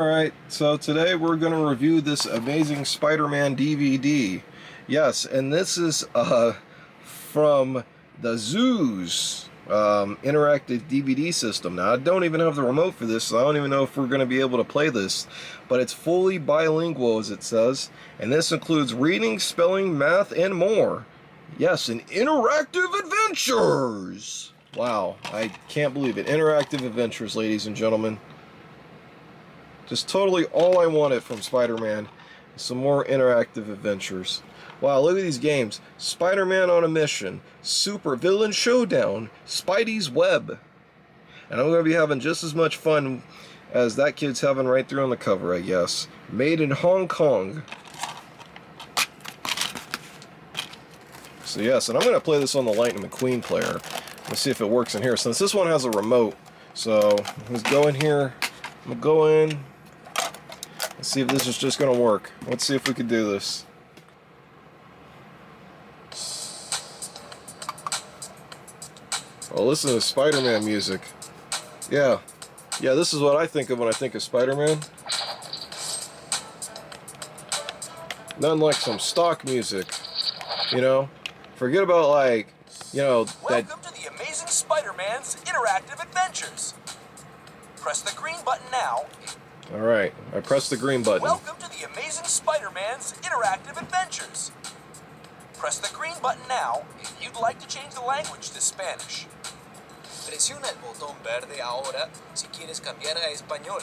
Alright, so today we're going to review this amazing Spider-Man DVD. Yes, and this is from the Zoooos interactive DVD system. Now, I don't even have the remote for this, so I don't even know if we're going to be able to play this. But it's fully bilingual, as it says. And this includes reading, spelling, math, and more. Yes, an interactive adventures! Wow, I can't believe it. Interactive adventures, ladies and gentlemen. Just totally all I wanted from Spider-Man. Some more interactive adventures. Wow, look at these games. Spider-Man on a Mission, Super Villain Showdown, Spidey's Web. And I'm going to be having just as much fun as that kid's having right there on the cover, I guess. Made in Hong Kong. So yes, and I'm going to play this on the Lightning McQueen player. Let's see if it works in here. Since this one has a remote, so let's go in here. I'm going to go in. Let's see if this is just going to work. Let's see if we can do this. Oh, listen to Spider-Man music. Yeah, this is what I think of when I think of Spider-Man. Nothing like some stock music, you know? Forget about, like, you know, that... Welcome to the Amazing Spider-Man's Interactive Adventures. Press the green button now. Alright, I pressed the green button. Welcome to the Amazing Spider-Man's Interactive Adventures. Press the green button now if you'd like to change the language to Spanish. Presiona el botón verde ahora si quieres cambiar a español.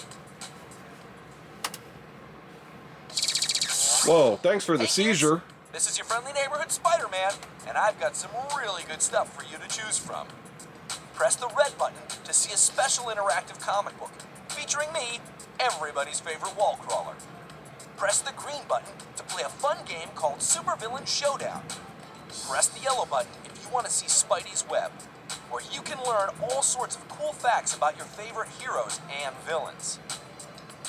Whoa, thanks for the Hey, seizure. kids. This is your friendly neighborhood Spider-Man, and I've got some really good stuff for you to choose from. Press the red button to see a special interactive comic book featuring me, everybody's favorite wall crawler. Press the green button to play a fun game called Super Villain Showdown. Press the yellow button if you want to see Spidey's Web, where you can learn all sorts of cool facts about your favorite heroes and villains.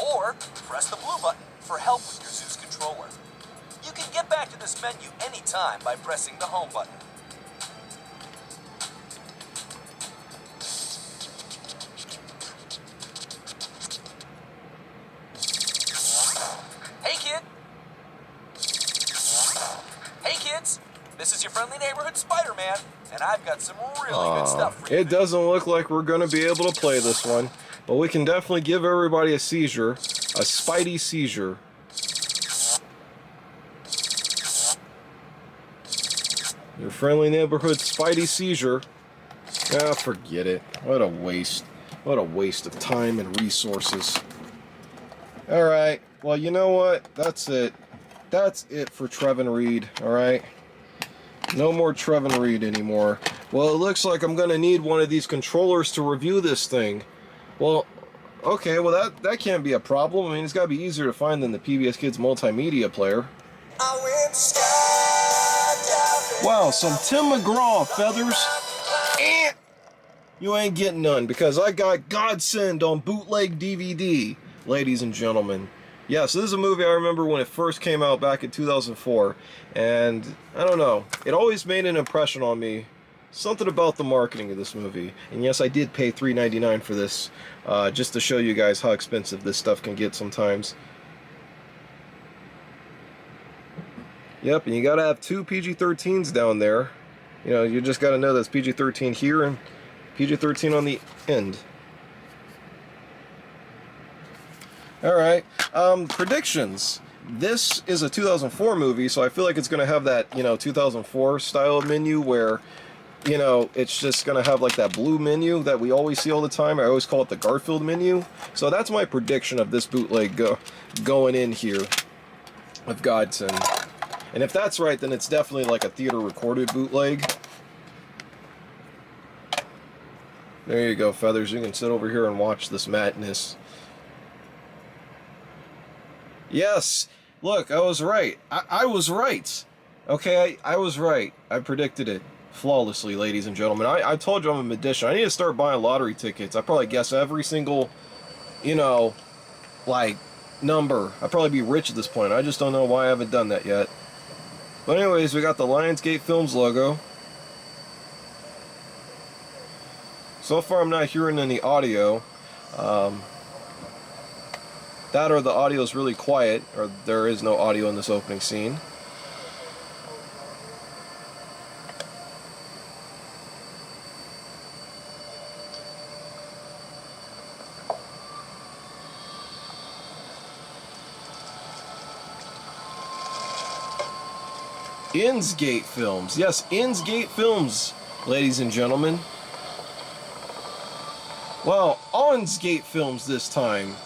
Or press the blue button for help with your Zooo's controller. You can get back to this menu anytime by pressing the home button. Hey kids, this is your friendly neighborhood Spider-Man, and I've got some really good stuff for you. It doesn't look like we're going to be able to play this one, but we can definitely give everybody a seizure, a Spidey seizure. Your friendly neighborhood Spidey seizure. Ah, forget it. What a waste. What a waste of time and resources. Alright, well, you know what? That's it. That's it for Trevin Reed, alright? No more Trevin Reed anymore. Well, it looks like I'm going to need one of these controllers to review this thing. Well, okay, well, that can't be a problem. I mean, it's got to be easier to find than the PBS Kids multimedia player. Wow, some Tim McGraw feathers. You ain't getting none because I got Godsend on bootleg DVD, ladies and gentlemen. Yeah, so this is a movie I remember when it first came out back in 2004, and I don't know, it always made an impression on me. Something about the marketing of this movie. And yes, I did pay $3.99 for this, just to show you guys how expensive this stuff can get sometimes. Yep, and you gotta have two PG-13s down there. You know, you just gotta know that's PG-13 here and PG-13 on the end. Alright, predictions. This is a 2004 movie, so I feel like it's going to have that, you know, 2004 style menu where, you know, it's just going to have like that blue menu that we always see all the time. I always call it the Garfield menu. So that's my prediction of this bootleg going in here with Godson. And if that's right, then it's definitely like a theater recorded bootleg. There you go, Feathers. You can sit over here and watch this madness. Yes, look, I was right. I was right. Okay, I was right. I predicted it flawlessly, ladies and gentlemen. I told you I'm a magician. I need to start buying lottery tickets. I probably guess every single, you know, like, number. I'd probably be rich at this point. I just don't know why I haven't done that yet. But anyways, we got the Lionsgate Films logo. So far I'm not hearing any audio. That or the audio is really quiet, or there is no audio in this opening scene. Insgate Films. Yes, Insgate Films, ladies and gentlemen. Well, Onsgate Films this time.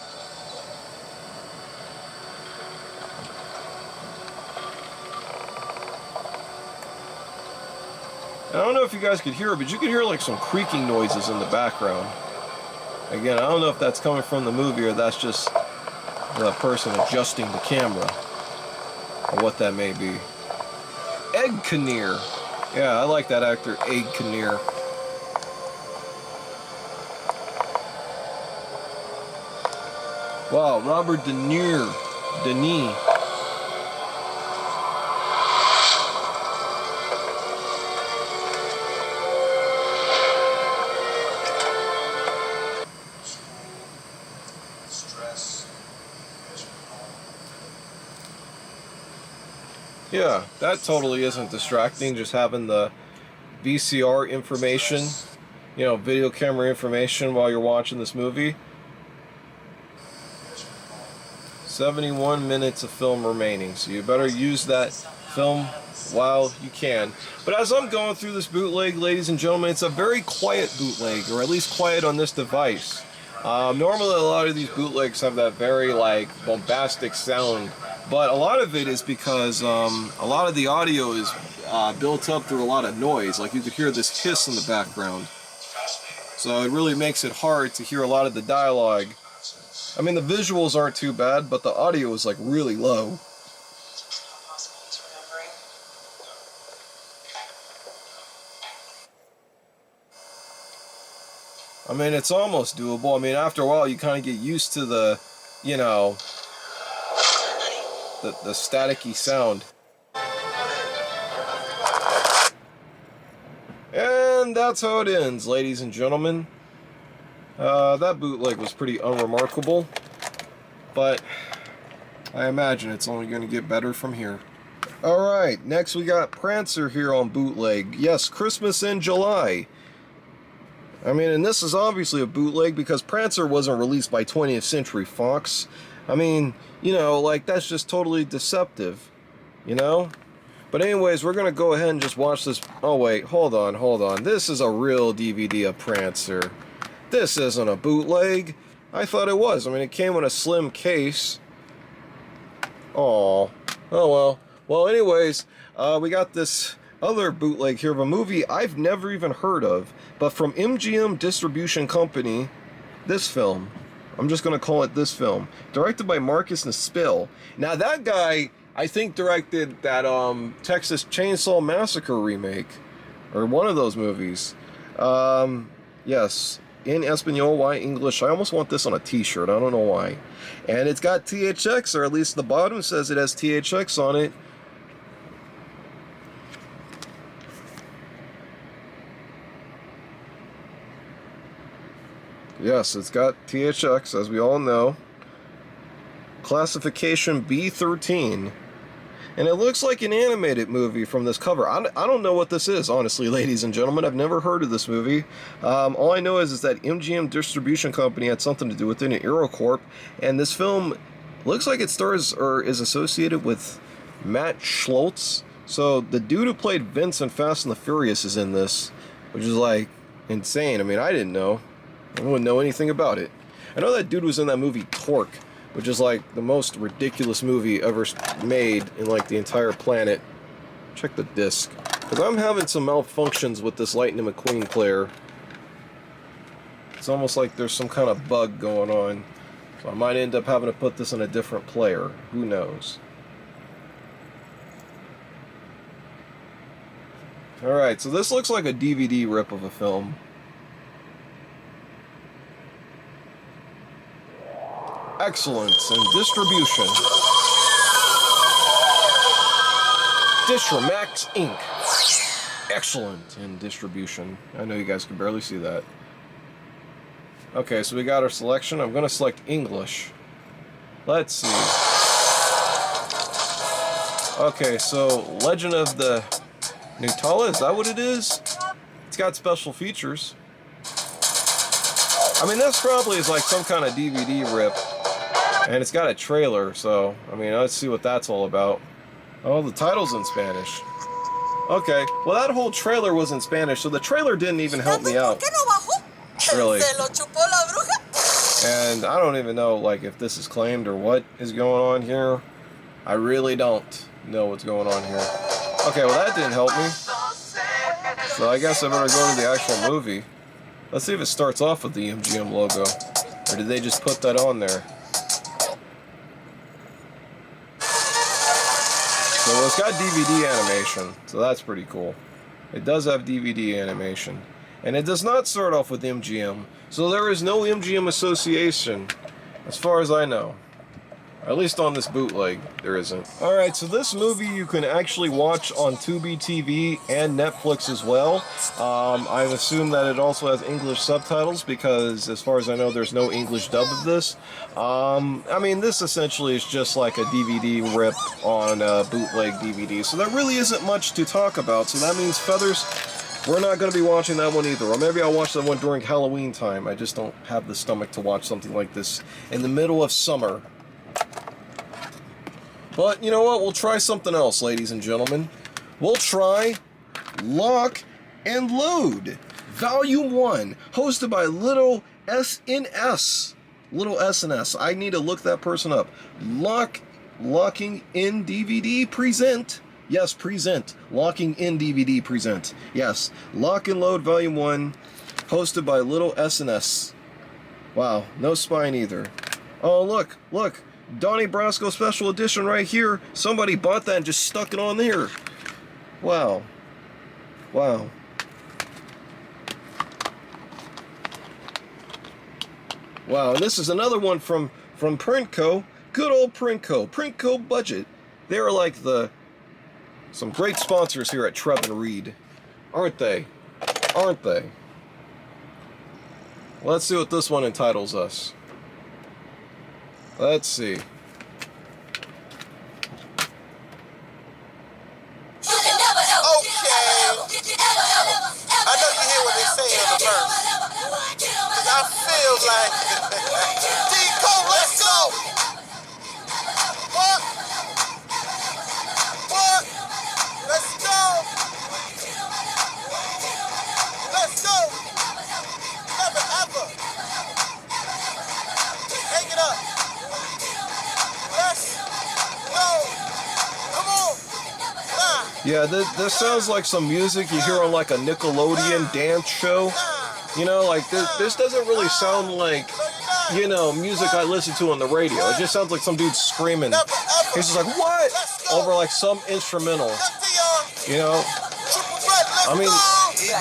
I don't know if you guys could hear it, but you could hear like some creaking noises in the background. Again, I don't know if that's coming from the movie or that's just the person adjusting the camera, or what that may be. Ed Kinnear. Yeah, I like that actor, Ed Kinnear. Wow, Robert Denis. Yeah, that totally isn't distracting, just having the VCR information, you know, video camera information while you're watching this movie. 71 minutes of film remaining, so you better use that film while you can. But as I'm going through this bootleg, ladies and gentlemen, it's a very quiet bootleg, or at least quiet on this device. Normally a lot of these bootlegs have that very like bombastic sound, but a lot of it is because a lot of the audio is built up through a lot of noise. Like you could hear this hiss in the background, so it really makes it hard to hear a lot of the dialogue. I mean, the visuals aren't too bad, but the audio is like really low. I mean, it's almost doable. I mean, after a while, you kind of get used to the, you know, the staticky sound. And that's how it ends, ladies and gentlemen. That bootleg was pretty unremarkable, but I imagine it's only going to get better from here. Alright, next we got Prancer here on bootleg. Yes, Christmas in July. I mean, and this is obviously a bootleg because Prancer wasn't released by 20th Century Fox. I mean, you know, like, that's just totally deceptive, you know? But anyways, we're going to go ahead and just watch this. Oh, wait, hold on. This is a real DVD of Prancer. This isn't a bootleg. I thought it was. I mean, it came in a slim case. Aw. Oh, well. Well, anyways, we got this other bootleg here of a movie I've never even heard of, but from MGM Distribution Company, this film. I'm just going to call it this film. Directed by Marcus Nispel. Now, that guy, I think, directed that Texas Chainsaw Massacre remake. Or one of those movies. Yes. In Espanol, why English? I almost want this on a t-shirt. I don't know why. And it's got THX, or at least the bottom says it has THX on it. Yes, it's got THX, as we all know. Classification B13. And it looks like an animated movie from this cover. I don't know what this is, honestly, ladies and gentlemen. I've never heard of this movie. All I know is that MGM Distribution Company had something to do with it, in AeroCorp. And this film looks like it stars or is associated with Matt Schultz. So the dude who played Vince in Fast and the Furious is in this, which is like insane. I mean, I didn't know. I wouldn't know anything about it. I know that dude was in that movie Torque, which is like the most ridiculous movie ever made in like the entire planet. Check the disc, because I'm having some malfunctions with this Lightning McQueen player. It's almost like there's some kind of bug going on, so I might end up having to put this in a different player. Who knows? Alright, so this looks like a DVD rip of a film. Excellence in distribution. Distramax Inc. Excellent in distribution. I know you guys can barely see that. Okay, so we got our selection. I'm going to select English. Let's see. Okay, so Legend of the Nutala, is that what it is? It's got special features. I mean, this probably is like some kind of DVD rip. And it's got a trailer, so, I mean, let's see what that's all about. Oh, the title's in Spanish. Okay, well that whole trailer was in Spanish, so the trailer didn't even help me out. Really. And I don't even know, like, if this is claimed or what is going on here. I really don't know what's going on here. Okay, well that didn't help me. So I guess I better go to the actual movie. Let's see if it starts off with the MGM logo. Or did they just put that on there? So it's got DVD animation, so that's pretty cool. It does have DVD animation. And it does not start off with MGM, so there is no MGM association, as far as I know. At least on this bootleg, there isn't. Alright, so this movie you can actually watch on Tubi TV and Netflix as well. I assume that it also has English subtitles because, as far as I know, there's no English dub of this. I mean, this essentially is just like a DVD rip on a bootleg DVD, so there really isn't much to talk about. So that means, Feathers, we're not going to be watching that one either. Or maybe I'll watch that one during Halloween time. I just don't have the stomach to watch something like this in the middle of summer. But you know what? We'll try something else, ladies and gentlemen. We'll try Lock and Load, Volume 1, hosted by Little S&S. Little S&S. I need to look that person up. Locking in DVD present. Yes, present. Locking in DVD present. Yes. Lock and Load, Volume 1, hosted by Little S&S. Wow, no spine either. Oh, look. Donnie Brasco Special Edition right here. Somebody bought that and just stuck it on there. Wow. Wow. Wow, and this is another one from Printco. Good old Printco. Printco Budget. They are like some great sponsors here at Trev and Reed. Aren't they? Aren't they? Let's see what this one entitles us. Let's see. Okay. I know you hear what they say in the verse. I feel like D-Cole, let's go! What? Let's go! Let's go! Never ever! Hang it up! Let's go! Come on! Yeah, this sounds like some music you hear on like a Nickelodeon dance show. You know, like this doesn't really sound like, you know, music I listen to on the radio. It just sounds like some dude screaming. He's just like, what? Over like some instrumental. You know? I mean,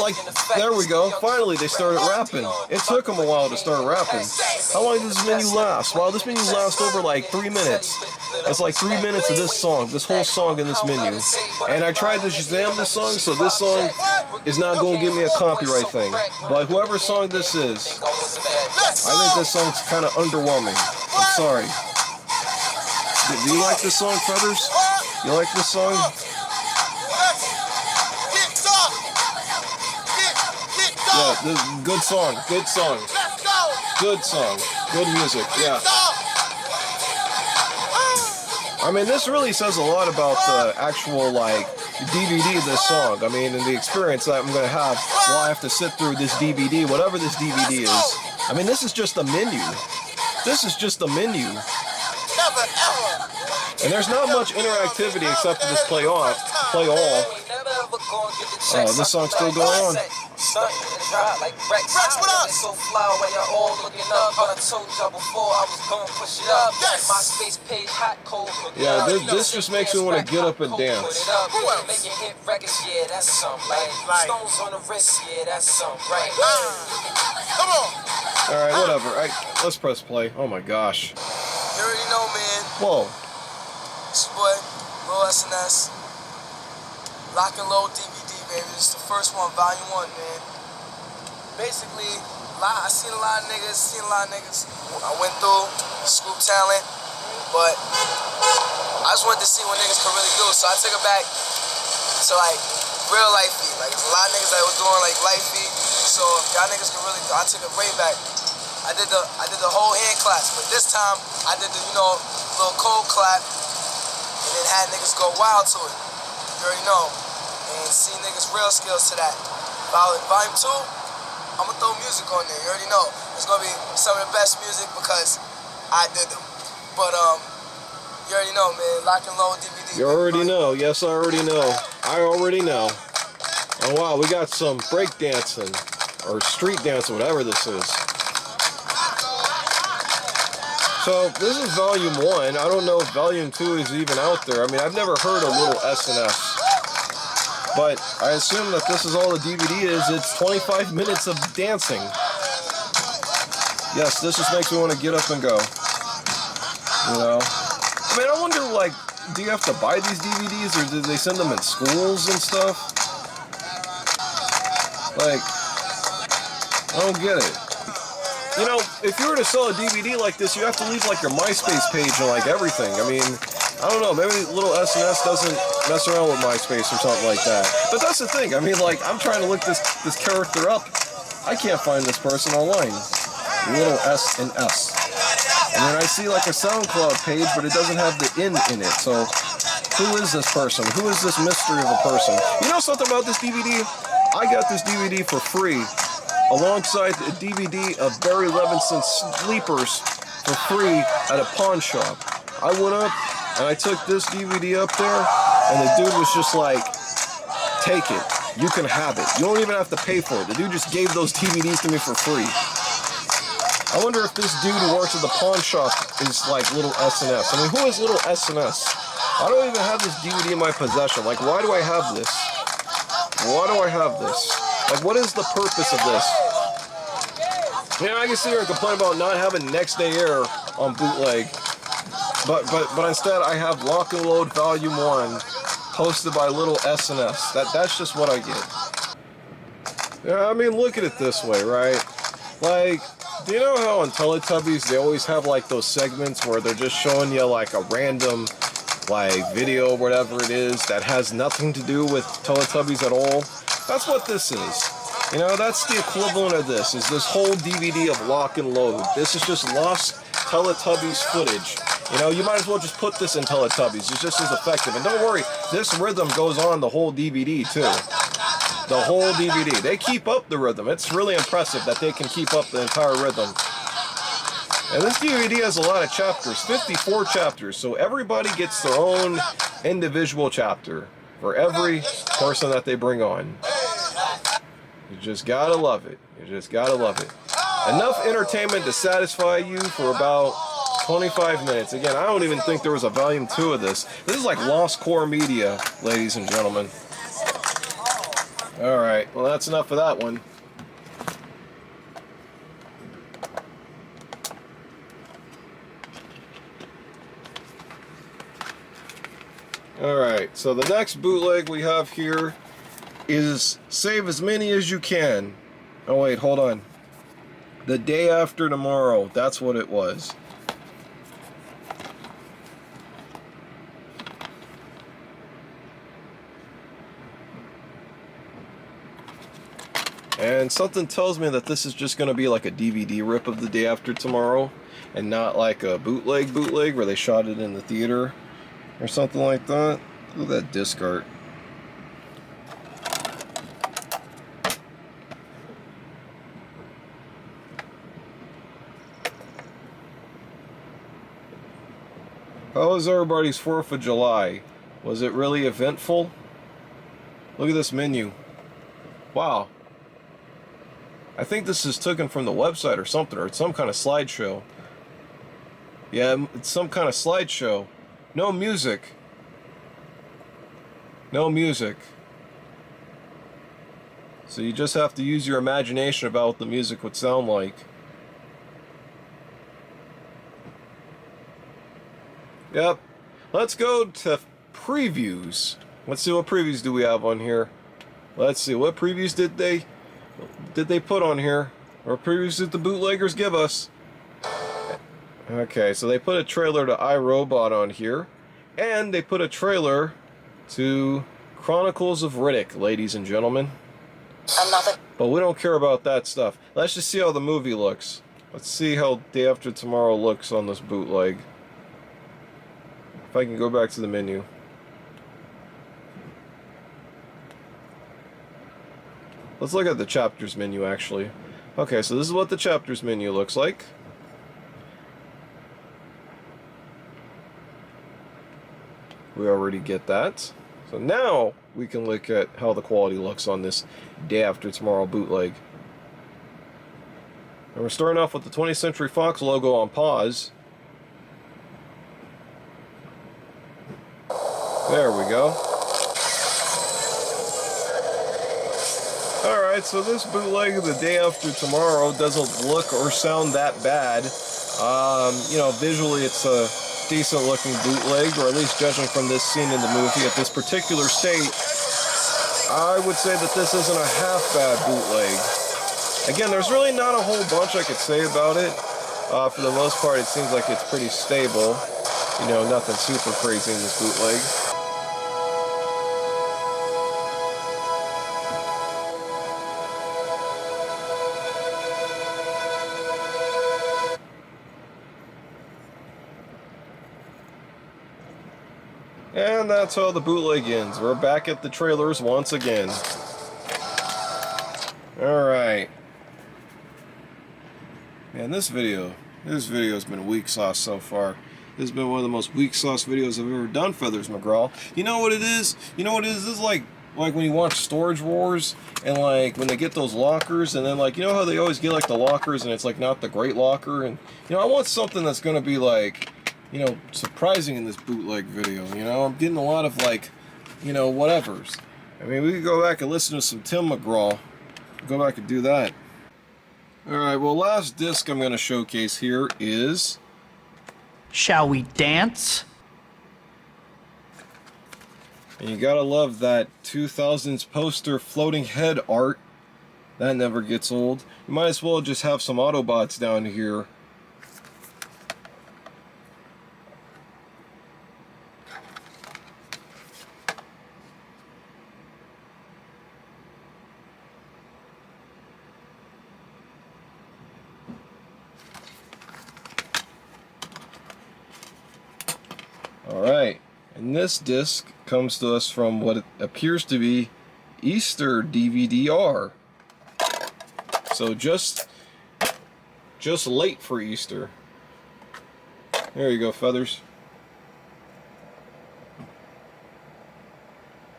like, there we go. Finally, they started rapping. It took them a while to start rapping. How long does this menu last? Well, this menu lasts over like 3 minutes. It's like 3 minutes of this song, this whole song in this menu. And I tried to Shazam this song, so this song is not going to give me a copyright thing. But whoever song this is, I think this song's kind of underwhelming. I'm sorry. Do you like this song, Feathers? You like this song? Yeah, this is good song, good song. Good song, good music, yeah. I mean, this really says a lot about the actual, like, DVD of this song. I mean, and the experience that I'm going to have while I have to sit through this DVD, whatever this DVD is. I mean, this is just a menu. This is just a menu. And there's not much interactivity except to just play all. Oh, this song's still going on. Yeah, this just makes me want to get up and dance. Alright, whatever. Let's press play. Oh my gosh. You already know, man. Whoa. It's your boy, Lil S&S. Lock and Load DVD, baby. This is the first one, Volume 1, man. Basically, I seen a lot of niggas. I went through School Talent, but I just wanted to see what niggas could really do. So I took it back to like real life feet. Like there's a lot of niggas that was doing like life feet. So if y'all niggas could really do, I took it way back. I did the whole hand claps, but this time I did the, you know, little cold clap and then had niggas go wild to it. You already know. And see niggas real skills to that. Volume 2, I'm gonna throw music on there. You already know. It's gonna be some of the best music because I did them. But you already know, man. Lock and Load DVD. You already know. Yes, I already know. I already know. Oh wow, we got some break dancing or street dancing, whatever this is. So this is volume 1. I don't know if volume 2 is even out there. I mean, I've never heard of Little S&S. But I assume that this is all the DVD is. It's 25 minutes of dancing. Yes, this just makes me want to get up and go. You know? I mean, I wonder, like, do you have to buy these DVDs or do they send them in schools and stuff? Like, I don't get it. You know, if you were to sell a DVD like this, you have to leave, like, your MySpace page and, like, everything. I mean, I don't know, maybe Little S&S doesn't mess around with MySpace or something like that. But that's the thing, I mean, like, I'm trying to look this character up. I can't find this person online. Little S&S. And then I see, like, a SoundCloud page, but it doesn't have the in it. So, who is this person? Who is this mystery of a person? You know something about this DVD? I got this DVD for free, alongside a DVD of Barry Levinson's Sleepers for free at a pawn shop. I went up and I took this DVD up there, and the dude was just like, take it. You can have it. You don't even have to pay for it. The dude just gave those DVDs to me for free. I wonder if this dude who works at the pawn shop is like Little S&S. I mean, who is Little S&S? I don't even have this DVD in my possession. Like, why do I have this? Why do I have this? Like, what is the purpose of this? You know, I can sit here and complain about not having Next Day Air on Bootleg. But instead I have Lock and Load Volume 1 hosted by Little S&S. That's just what I get. Yeah, I mean, look at it this way, right? Like, do you know how on Teletubbies they always have like those segments where they're just showing you like a random like video or whatever it is that has nothing to do with Teletubbies at all? That's what this is. You know, that's the equivalent of this, is this whole DVD of Lock and Load. This is just lost Teletubbies footage. You know, you might as well just put this in Teletubbies. It's just as effective. And don't worry, this rhythm goes on the whole DVD too. The whole DVD. They keep up the rhythm. It's really impressive that they can keep up the entire rhythm. And this DVD has a lot of chapters, 54 chapters. So everybody gets their own individual chapter for every person that they bring on. You just gotta love it. You just gotta love it. Enough entertainment to satisfy you for about 25 minutes. Again, I don't even think there was a volume 2 of this. This is like Lost Core Media, ladies and gentlemen. Alright, well that's enough of that one. Alright, so the next bootleg we have here is Save As Many As You Can. Oh wait, hold on. The Day After Tomorrow, that's what it was. And something tells me that this is just going to be like a DVD rip of The Day After Tomorrow, and not like a bootleg where they shot it in the theater or something like that. Look at that disc art. How was everybody's 4th of July? Was it really eventful? Look at this menu. Wow. I think this is taken from the website or something, or it's some kind of slideshow. Yeah, it's some kind of slideshow. No music. No music. So you just have to use your imagination about what the music would sound like. Yep. Let's go to previews. Let's see what previews do we have on here. Let's see, what previews did they put on here? Or previews did the bootleggers give us? Okay, so they put a trailer to iRobot on here, and they put a trailer to Chronicles of Riddick, ladies and gentlemen. Another. But we don't care about that stuff. Let's just see how the movie looks. Let's see how Day After Tomorrow looks on this bootleg. If I can go back to the menu. Let's look at the chapters menu, actually. Okay, so this is what the chapters menu looks like. We already get that. So now we can look at how the quality looks on this Day After Tomorrow bootleg. And we're starting off with the 20th Century Fox logo on pause. There we go. Alright, so this bootleg of the Day After Tomorrow doesn't look or sound that bad. You know, visually it's a decent looking bootleg, or at least judging from this scene in the movie at this particular state, I would say that this isn't a half bad bootleg. Again, there's really not a whole bunch I could say about it. For the most part, it seems like it's pretty stable. You know, nothing super crazy in this bootleg. And that's how the bootleg ends. We're back at the trailers once again. Alright. Man, this video has been weak sauce so far. This has been one of the most weak sauce videos I've ever done, Feathers McGraw. You know what it is? You know what it is? This is like when you watch Storage Wars, and like when they get those lockers, and then like, you know how they always get like the lockers and it's like not the great locker, and you know, I want something that's gonna be like, you know, surprising in this bootleg video. You know, I'm getting a lot of like, you know, whatevers. I mean, we could go back and listen to some Tim McGraw. Go back and do that. Alright, well, last disc I'm going to showcase here is... Shall we dance? And you gotta love that 2000s poster floating head art. That never gets old. You might as well just have some Autobots down here. Alright, and this disc comes to us from what appears to be Easter DVD-R. So just late for Easter. There you go, Feathers.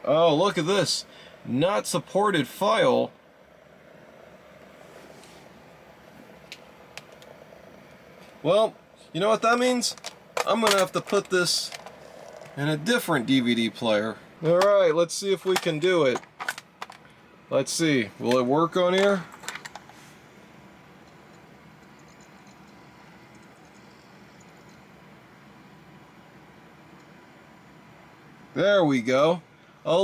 Oh, look at this. Not supported file. Well, you know what that means? I'm gonna have to put this in a different DVD player. Alright, let's see if we can do it. Let's see, will it work on here? There we go. Oh,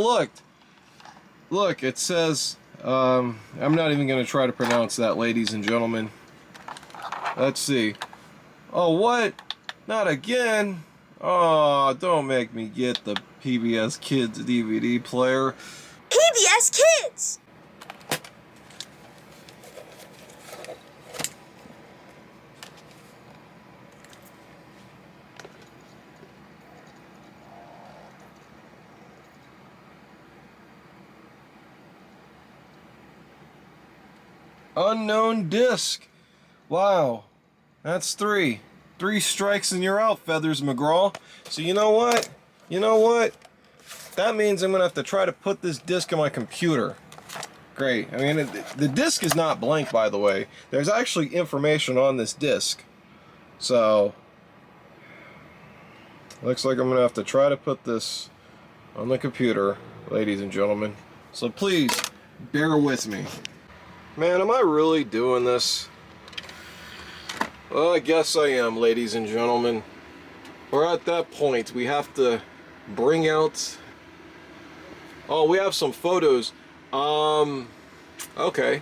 look, it says, I'm not even gonna try to pronounce that, ladies and gentlemen. Let's see. Oh, what? Not again. Oh, don't make me get the PBS Kids DVD player. PBS Kids! Unknown disc. Wow. That's three. 3 strikes and you're out, Feathers McGraw. So you know what? You know what? That means I'm going to have to try to put this disc on my computer. Great. I mean, the disc is not blank, by the way. There's actually information on this disc. So, looks like I'm going to have to try to put this on the computer, ladies and gentlemen. So please, bear with me. Man, am I really doing this? Well, I guess I am, ladies and gentlemen. We're at that point. We have to bring out... Oh, we have some photos. Okay.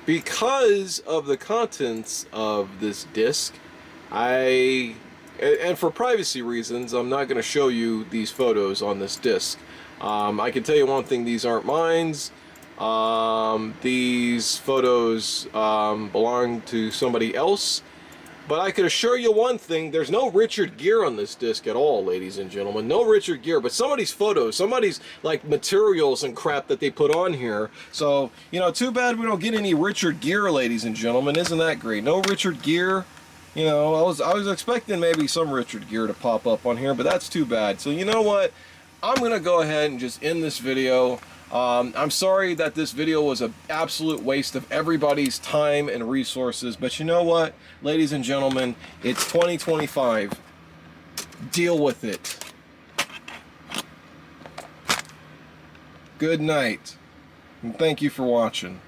because of the contents of this disc, and for privacy reasons, I'm not going to show you these photos on this disc. I can tell you one thing, these aren't mine. These photos belong to somebody else. But I can assure you one thing, there's no Richard Gere on this disc at all, ladies and gentlemen. No Richard Gere, but somebody's photos, somebody's like materials and crap that they put on here. So, you know, too bad we don't get any Richard Gere, ladies and gentlemen. Isn't that great? No Richard Gere. You know, I was expecting maybe some Richard Gere to pop up on here, but that's too bad. So you know what? I'm going to go ahead and just end this video. I'm sorry that this video was an absolute waste of everybody's time and resources, but you know what, ladies and gentlemen, it's 2025. Deal with it. Good night, and thank you for watching.